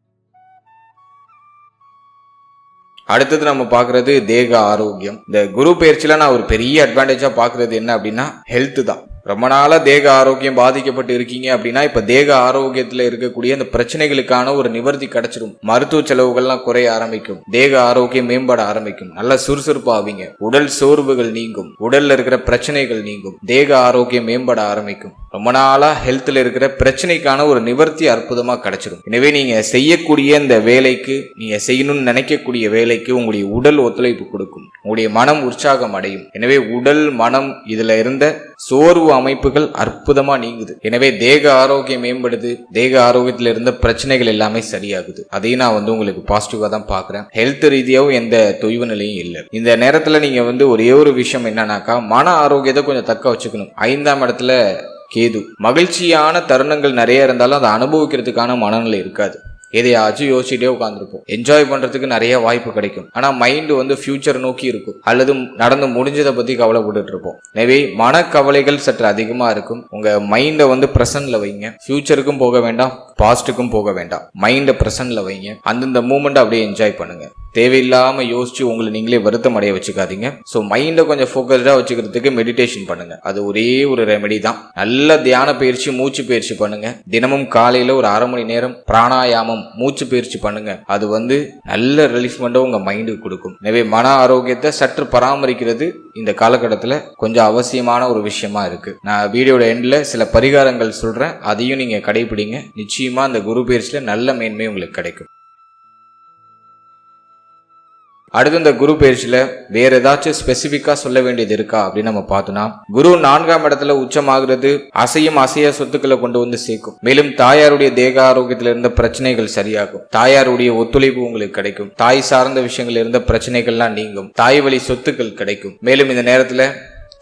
அடுத்தது நம்ம பாக்குறது தேக ஆரோக்கியம். இந்த குரு பயிற்சியில நான் ஒரு பெரிய அட்வான்டேஜா பாக்குறது என்ன அப்படின்னா ஹெல்த் தான். ரொம்ப நாளா தேக ஆரோக்கியம் பாதிக்கப்பட்டு இருக்கீங்க அப்படின்னா இப்ப தேக ஆரோக்கியத்துல இருக்கக்கூடிய அந்த பிரச்சனைகளுக்கான ஒரு நிவர்த்தி கிடைச்சிடும். மருத்துவ செலவுகள்லாம் குறைய ஆரம்பிக்கும். தேக ஆரோக்கியம் மேம்பட ஆரம்பிக்கும். நல்ல சுறுசுறுப்பா ஆவீங்க. உடல் சோர்வுகள் நீங்கும். உடல்ல இருக்கிற பிரச்சனைகள் நீங்கும். தேக ஆரோக்கியம் மேம்பட ஆரம்பிக்கும். ரொம்ப நாளா ஹெல்த்ல இருக்கிற பிரச்சனைக்கான ஒரு நிவர்த்தி அற்புதமா கிடைச்சிடும். எனவே நீங்க செய்யக்கூடிய இந்த வேலைக்கு, நீங்க செய்யணும்னு நினைக்கக்கூடிய வேலைக்கு உங்களுடைய உடல் ஒத்துழைப்பு கொடுக்கும். உங்களுடைய மனம் உற்சாகம் அடையும். எனவே உடல், மனம் இதுல இருந்த சோர்வு அமைப்புகள் அற்புதமா நீங்குது. எனவே தேக ஆரோக்கியம் மேம்படுது. தேக ஆரோக்கியத்துல இருந்த பிரச்சனைகள் எல்லாமே சரியாகுது. அதையும் நான் உங்களுக்கு பாசிட்டிவா தான் பாக்குறேன். ஹெல்த் ரீதியாவும் எந்த தொய்வு நிலையும் இல்லை. இந்த நேரத்துல நீங்க ஒரே ஒரு விஷயம் என்னன்னாக்கா மன ஆரோக்கியத்தை கொஞ்சம் தக்க வச்சுக்கணும். 5ஆம் இடத்துல கேது. மகிழ்ச்சியான தருணங்கள் நிறைய இருந்தாலும் அதை அனுபவிக்கிறதுக்கான மனநிலை இருக்காது. எதையாச்சும் யோசிச்சுட்டே உட்காந்துருப்போம். என்ஜாய் பண்றதுக்கு நிறைய வாய்ப்பு கிடைக்கும். ஆனா மைண்ட் ஃபியூச்சர் நோக்கி இருக்கும். அல்லது நடந்து முடிஞ்சதை பத்தி கவலைப்பட்டு இருப்போம். எனவே மனக்கவலைகள் சற்று அதிகமா இருக்கும். உங்க மைண்டை பிரசன்ட்ல வைங்க. ஃபியூச்சருக்கும் போக வேண்டாம், பாஸ்டுக்கும் போக வேண்டாம். மைண்டை பிரசன்ட்ல வைங்க. அந்தந்த மூமெண்ட் அப்படியே என்ஜாய் பண்ணுங்க. தேவையில்லாம யோசிச்சு உங்களை நீங்களே வருத்தம் அடைய வச்சுக்காதீங்க. ஸோ மைண்டை கொஞ்சம் ஃபோக்கஸ்டா வச்சுக்கிறதுக்கு மெடிடேஷன் பண்ணுங்க. அது ஒரே ஒரு ரெமெடி தான். நல்ல தியான பயிற்சி, மூச்சு பயிற்சி பண்ணுங்க. தினமும் காலையில ஒரு 1/2 மணி நேரம் பிராணாயாமம், மூச்சு பயிற்சி பண்ணுங்க. அது நல்ல ரிலீஃப்மெண்ட்டை உங்க மைண்டுக்கு கொடுக்கும். எனவே மன ஆரோக்கியத்தை சற்று பராமரிக்கிறது இந்த காலகட்டத்தில் கொஞ்சம் அவசியமான ஒரு விஷயமா இருக்கு. நான் வீடியோட எண்ட்ல சில பரிகாரங்கள் சொல்றேன், அதையும் நீங்க கடைபிடிங்க. நிச்சயமா அந்த குரு பயிற்சியில நல்ல மேன்மை உங்களுக்கு கிடைக்கும். அடுத்து இந்த குரு பயிற்சியில வேற ஏதாச்சும் ஸ்பெசிபிக்கா சொல்ல வேண்டியது இருக்கா அப்படின்னு நம்ம பார்த்தோம்னா, குரு 4ஆம் இடத்துல உச்சமாகிறது அசையும் அசையா சொத்துக்களை கொண்டு வந்து சேர்க்கும். மேலும் தாயாருடைய தேக ஆரோக்கியத்துல இருந்த பிரச்சனைகள் சரியாகும். தாயாருடைய ஒத்துழைப்பு உங்களுக்கு கிடைக்கும். தாய் சார்ந்த விஷயங்கள் இருந்த பிரச்சனைகள்லாம் நீங்கும். தாய் வழி சொத்துக்கள் கிடைக்கும். மேலும் இந்த நேரத்துல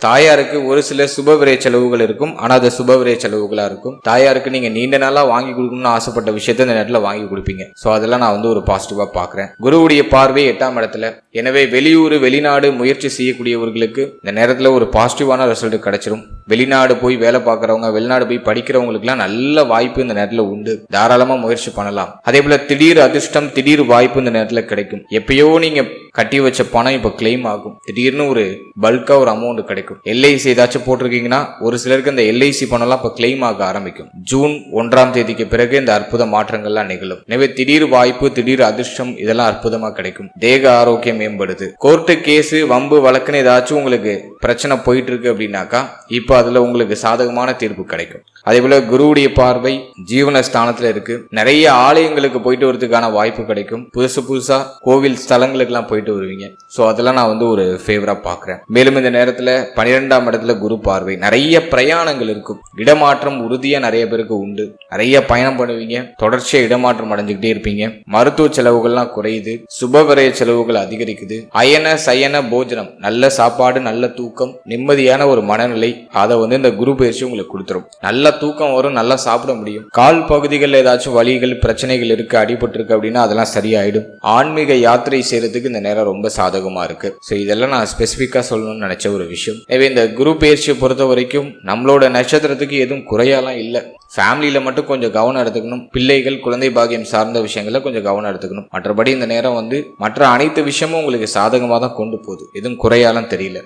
தாயாருக்கு ஒரு சில சுபவிரை செலவுகள் இருக்கும். ஆனால் அது சுபவிரை செலவுகளா இருக்கும். தாயாருக்கு நீங்க நீண்ட நாளா வாங்கி கொடுக்கணும்னு ஆசைப்பட்ட விஷயத்த இந்த நேரத்தில் வாங்கி கொடுப்பீங்க. ஸோ அதெல்லாம் நான் ஒரு பாசிட்டிவா பாக்குறேன். குருவுடைய பார்வை 8ஆம் இடத்துல. எனவே வெளியூர் வெளிநாடு முயற்சி செய்யக்கூடியவர்களுக்கு இந்த நேரத்தில் ஒரு பாசிட்டிவான ரிசல்ட் கிடைச்சிரும். வெளிநாடு போய் வேலை பார்க்கறவங்க, வெளிநாடு போய் படிக்கிறவங்களுக்குலாம் நல்ல வாய்ப்பு இந்த நேரத்தில் உண்டு. தாராளமா முயற்சி பண்ணலாம். அதே போல திடீர் அதிர்ஷ்டம், திடீர் வாய்ப்பு இந்த நேரத்தில் கிடைக்கும். எப்பயோ நீங்க கட்டி வச்ச பணம் இப்ப கிளைம் ஆகும். திடீர்னு ஒரு பல்கா ஒரு அமௌண்ட் கிடைக்கும். எல்ஐசி ஏதாச்சும் போட்டிருக்கீங்கன்னா ஒரு சிலருக்கு இந்த எல்ஐசி பணம்லாம் இப்ப கிளைம் ஆக ஆரம்பிக்கும். ஜூன் 1ஆம் தேதிக்கு பிறகு இந்த அற்புத மாற்றங்கள்லாம் நிகழும். எனவே திடீர் வாய்ப்பு, திடீர் அதிர்ஷ்டம் இதெல்லாம் அற்புதமா கிடைக்கும். தேக ஆரோக்கியம் மேம்படுது. கோர்ட்டு கேஸ், வம்பு வழக்குன்னு ஏதாச்சும் உங்களுக்கு பிரச்சனை போயிட்டு இருக்கு அப்படின்னாக்கா இப்ப அதுல உங்களுக்கு சாதகமான தீர்ப்பு கிடைக்கும். அதே போல குருவுடைய பார்வை ஜீவன ஸ்தானத்துல இருக்கு. நிறைய ஆலயங்களுக்கு போயிட்டு வரதுக்கான வாய்ப்பு கிடைக்கும். புதுசா கோவில் ஸ்தலங்களுக்கு எல்லாம் போயிட்டு வருவீங்க. சோ அதெல்லாம் நான் ஒரு ஃபேவரா பாக்குறேன். மேலும் இந்த நேரத்துல 12ஆம் இடத்துல குரு பார்வை, நிறைய பிரயாணங்கள் இருக்கும். இடமாற்றம் உறுதியா நிறைய பேருக்கு உண்டு. நிறைய பயணம் பண்ணுவீங்க. தொடர்ச்சியா இடமாற்றம் அடைஞ்சுக்கிட்டே இருப்பீங்க. மருத்துவ செலவுகள்லாம் குறையுது. சுபவிரய செலவுகள் அதிகரிக்குது. அயன சயன போஜனம், நல்ல சாப்பாடு, நல்ல தூக்கம், நிம்மதியான ஒரு மனநிலை, அதை இந்த குரு பயிற்சி உங்களுக்கு கொடுத்துரும். நல்ல தூக்கம் வரும், நல்லா சாப்பிட முடியும். கால் பகுதிகளில் ஏதாச்சும் வலிகள் பிரச்சனைகள் இருக்கு, அடிபட்டு இருக்கு அப்படின்னா அதெல்லாம் சரியாயிடும். ஆன்மீக யாத்திரை செய்யறதுக்கு இந்த நேரம் ரொம்ப சாதகமா இருக்கு. ஸோ இதெல்லாம் நான் ஸ்பெசிஃபிக்கா சொல்லணும்னு நினைச்ச ஒரு விஷயம். எனவே இந்த குரு பயிற்சியை பொறுத்த வரைக்கும் நம்மளோட நட்சத்திரத்துக்கு எதுவும் குறையாலாம் இல்லை. ஃபேமிலியில மட்டும் கொஞ்சம் கவனம் எடுத்துக்கணும். பிள்ளைகள், குழந்தை பாக்கியம் சார்ந்த விஷயங்கள கொஞ்சம் கவனம் எடுத்துக்கணும். மற்றபடி இந்த நேரம் மற்ற அனைத்து விஷயமும் உங்களுக்கு சாதகமாக தான் கொண்டு போகுது. எதுவும் குறையாலாம் தெரியல.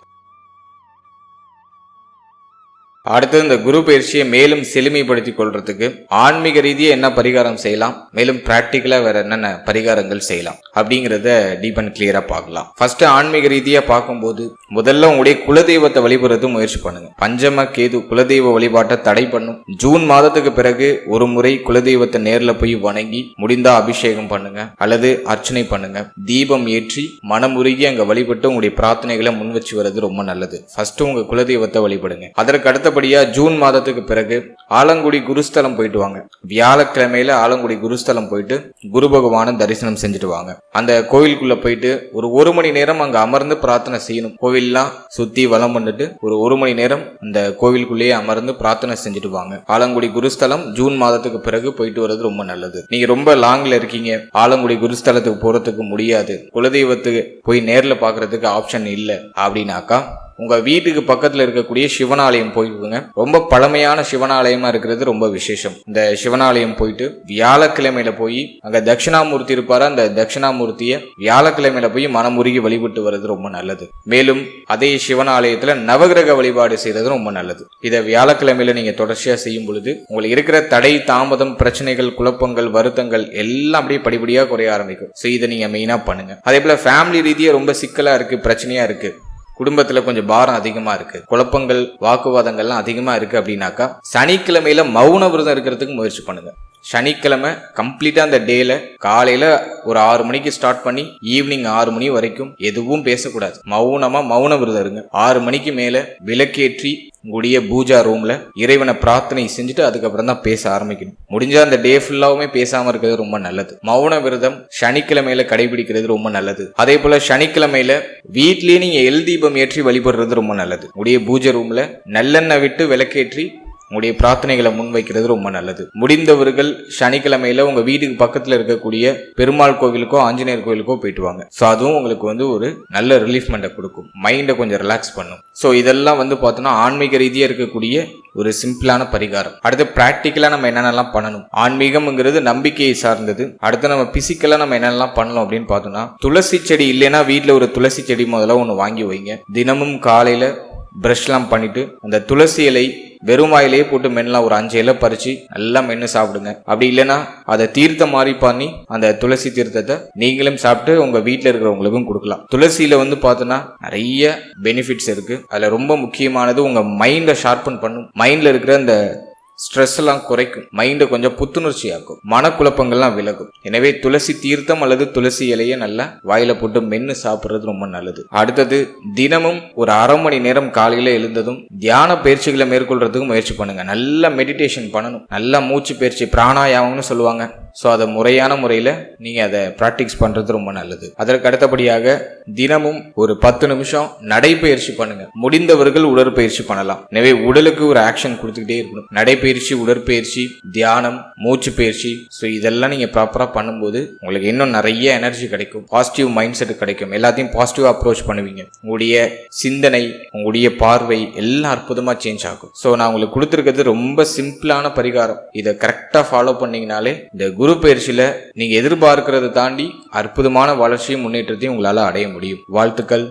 அடுத்தது இந்த குரு பயிற்சியை மேலும் செழுமைப்படுத்திக் கொள்றதுக்கு ஆன்மீக ரீதியா என்ன பரிகாரம் செய்யலாம், மேலும் பிராக்டிக்கலா வேற என்னென்ன பரிகாரங்கள் செய்யலாம் அப்படிங்கறத டீப் அண்ட் கிளியரா பார்க்கலாம். ஃபர்ஸ்ட் ஆன்மீக ரீதியா பார்க்கும்போது முதல்ல உங்களுடைய குலதெய்வத்தை வழிபடுறது முயற்சி பண்ணுங்க. பஞ்சம கேது குலதெய்வ வழிபாட்டை தடை பண்ணும். ஜூன் மாதத்துக்கு பிறகு ஒரு முறை குலதெய்வத்தை நேர்ல போய் வணங்கி முடிந்தா அபிஷேகம் பண்ணுங்க அல்லது அர்ச்சனை பண்ணுங்க. தீபம் ஏற்றி மனமுருகி அங்க வழிபட்டு உங்களுடைய பிரார்த்தனைகளை முன் வச்சு வர்றது ரொம்ப நல்லது. ஃபர்ஸ்ட் உங்க குலதெய்வத்தை வழிபடுங்க. அதற்கு அடுத்த ஜூன் மாதத்துக்கு பிறகு ஆலங்குடி குருஸ்தலம் போயிட்டு வாங்க. வியாழக்கிழமையில ஆலங்குடி குருஸ்தலம் போயிட்டு குரு பகவான தரிசனம் செஞ்சுட்டு வாங்க. அந்த கோவிலுக்குள்ள போயிட்டு ஒரு மணி நேரம் அங்க அமர்ந்து பிரார்த்தனை செய்யணும். கோவில்லாம் சுத்தி வலம் பண்ணிட்டு ஒரு மணி நேரம் அந்த கோவிலுக்குள்ளேயே அமர்ந்து பிரார்த்தனை செஞ்சுட்டு வாங்க. ஆலங்குடி குருஸ்தலம் ஜூன் மாதத்துக்கு பிறகு போயிட்டு வர்றது ரொம்ப நல்லது. நீங்க ரொம்ப லாங்ல இருக்கீங்க, ஆலங்குடி குருஸ்தலத்துக்கு போறதுக்கு முடியாது, குலதெய்வத்துக்கு போய் நேர்ல பாக்குறதுக்கு ஆப்ஷன் இல்லை அப்படின்னாக்கா உங்க வீட்டுக்கு பக்கத்துல இருக்கக்கூடிய சிவனாலயம் போய்க்குங்க. ரொம்ப பழமையான சிவனாலயமா இருக்கிறது ரொம்ப விசேஷம். இந்த சிவனாலயம் போயிட்டு வியாழக்கிழமையில போய் அங்க தட்சிணாமூர்த்தி இருப்பாரு. அந்த தட்சிணாமூர்த்திய வியாழக்கிழமையில போய் மனமுருகி வழிபட்டு வர்றது ரொம்ப நல்லது. மேலும் அதே சிவனாலயத்துல நவகிரக வழிபாடு செய்யறது ரொம்ப நல்லது. இதை வியாழக்கிழமையில நீங்க தொடர்ச்சியா செய்யும் பொழுது உங்களுக்கு இருக்கிற தடை, தாமதம், பிரச்சனைகள், குழப்பங்கள், வருத்தங்கள் எல்லாம் அப்படியே படிப்படியா குறைய ஆரம்பிக்கும். ஸோ இதை நீங்க மெயினா பண்ணுங்க. அதே போல ஃபேமிலி ரீதியா ரொம்ப சிக்கலா இருக்கு, பிரச்சனையா இருக்கு, குடும்பத்துல கொஞ்சம் பாரம் அதிகமா இருக்கு, குழப்பங்கள், வாக்குவாதங்கள்லாம் அதிகமா இருக்கு அப்படின்னாக்கா சனிக்கிழமையில மௌன விரதம் இருக்கிறதுக்கு முயற்சி பண்ணுங்க. சனிக்கிழமை கம்ப்ளீட்டா அந்த டேல காலையில ஒரு 6 மணிக்கு ஸ்டார்ட் பண்ணி ஈவினிங் 6 மணி வரைக்கும் எதுவும் பேசக்கூடாது. மௌன விரதம் இருங்க. 6 மணிக்கு மேல விளக்கேற்றி உங்களுடைய பூஜா ரூம்ல இறைவனை பிரார்த்தனை செஞ்சுட்டு அதுக்கப்புறம் தான் பேச ஆரம்பிக்கணும். முடிஞ்ச அந்த டே ஃபுல்லாவுமே பேசாம இருக்கிறது ரொம்ப நல்லது. மௌன விரதம் சனிக்கிழமையில கடைபிடிக்கிறது ரொம்ப நல்லது. அதே போல சனிக்கிழமையில வீட்லயே நீங்க எல் தீபம் ஏற்றி வழிபடுறது ரொம்ப நல்லது. உடைய பூஜை ரூம்ல நல்லெண்ணெய் விட்டு விளக்கேற்றி உங்களுடைய பிரார்த்தனைகளை முன்வைக்கிறது ரொம்ப நல்லது. முடிந்தவர்கள் சனிக்கிழமையில உங்க வீட்டுக்கு பக்கத்துல இருக்கக்கூடிய பெருமாள் கோவிலுக்கோ ஆஞ்சநேயர் கோவிலுக்கோ போயிட்டு வாங்க. ஸோ அதுவும் உங்களுக்கு ஒரு நல்ல ரிலீஃப்மெண்ட்டை கொடுக்கும், மைண்டை கொஞ்சம் ரிலாக்ஸ் பண்ணும். ஸோ இதெல்லாம் பார்த்தோன்னா ஆன்மீக ரீதியாக இருக்கக்கூடிய ஒரு சிம்பிளான பரிகாரம். அடுத்து பிராக்டிக்கலா நம்ம என்னென்னலாம் பண்ணணும். ஆன்மீகம்ங்கிறது நம்பிக்கையை சார்ந்தது. அடுத்து நம்ம பிசிக்கலா நம்ம என்னென்னலாம் பண்ணலாம் அப்படின்னு பார்த்தோம்னா, துளசி செடி இல்லைன்னா வீட்டில் ஒரு துளசி செடி முதல்ல ஒன்று வாங்கி வைங்க. தினமும் காலையில பிரஷ்லாம் பண்ணிட்டு அந்த துளசி இலை வெறும் வாயிலேயே போட்டு மென்னலாம், ஒரு 5 இலை பறிச்சு நல்லா மென்று சாப்பிடுங்க. அப்படி இல்லைன்னா அதை தீர்த்த மாதிரி பண்ணி அந்த துளசி தீர்த்தத்தை நீங்களும் சாப்பிட்டு உங்க வீட்டில் இருக்கிறவங்களுக்கும் கொடுக்கலாம். துளசியில பார்த்தோன்னா நிறைய பெனிஃபிட்ஸ் இருக்கு. அதுல ரொம்ப முக்கியமானது உங்க மைண்டை ஷார்பன் பண்ணும், மைண்ட்ல இருக்கிற அந்த ஸ்ட்ரெஸ் எல்லாம் குறைக்கும், மைண்டை கொஞ்சம் புத்துணர்ச்சி ஆக்கும், மனக்குழப்பங்கள்லாம் விலகும். எனவே துளசி தீர்த்தம் அல்லது துளசி இலையை நல்லா வாயில போட்டு மென்னு சாப்பிட்றது ரொம்ப நல்லது. அடுத்தது தினமும் ஒரு 1/2 மணி நேரம் காலையில எழுந்ததும் தியான பயிற்சிகளை மேற்கொள்றதுக்கு முயற்சி பண்ணுங்க. நல்லா மெடிடேஷன் பண்ணணும், நல்லா மூச்சு பயிற்சி பிராணாயாமம்னு சொல்லுவாங்க. ஸோ அதை முறையான முறையில் நீங்கள் அதை ப்ராக்டிஸ் பண்ணுறது ரொம்ப நல்லது. அதற்கு அடுத்தபடியாக தினமும் ஒரு 10 நிமிஷம் நடைப்பயிற்சி பண்ணுங்க. முடிந்தவர்கள் உடற்பயிற்சி பண்ணலாம். எனவே உடலுக்கு ஒரு ஆக்ஷன் கொடுத்துக்கிட்டே இருக்கணும். நடைப்பயிற்சி, உடற்பயிற்சி, தியானம், மூச்சு பயிற்சி, ஸோ இதெல்லாம் நீங்கள் ப்ராப்பராக பண்ணும்போது உங்களுக்கு இன்னும் நிறைய எனர்ஜி கிடைக்கும், பாசிட்டிவ் மைண்ட் செட் கிடைக்கும், எல்லாத்தையும் பாசிட்டிவாக அப்ரோச் பண்ணுவீங்க. உங்களுடைய சிந்தனை, உங்களுடைய பார்வை எல்லாம் அற்புதமாக சேஞ்ச் ஆகும். ஸோ நான் உங்களுக்கு கொடுத்துருக்கிறது ரொம்ப சிம்பிளான பரிகாரம். இதை கரெக்டாக ஃபாலோ பண்ணீங்கனாலே இந்த குரு பயிற்சியில நீங்க எதிர்பார்க்கிறத தாண்டி அற்புதமான வளர்ச்சியும் முன்னேற்றத்தையும் உங்களால அடைய முடியும். வாழ்த்துக்கள்.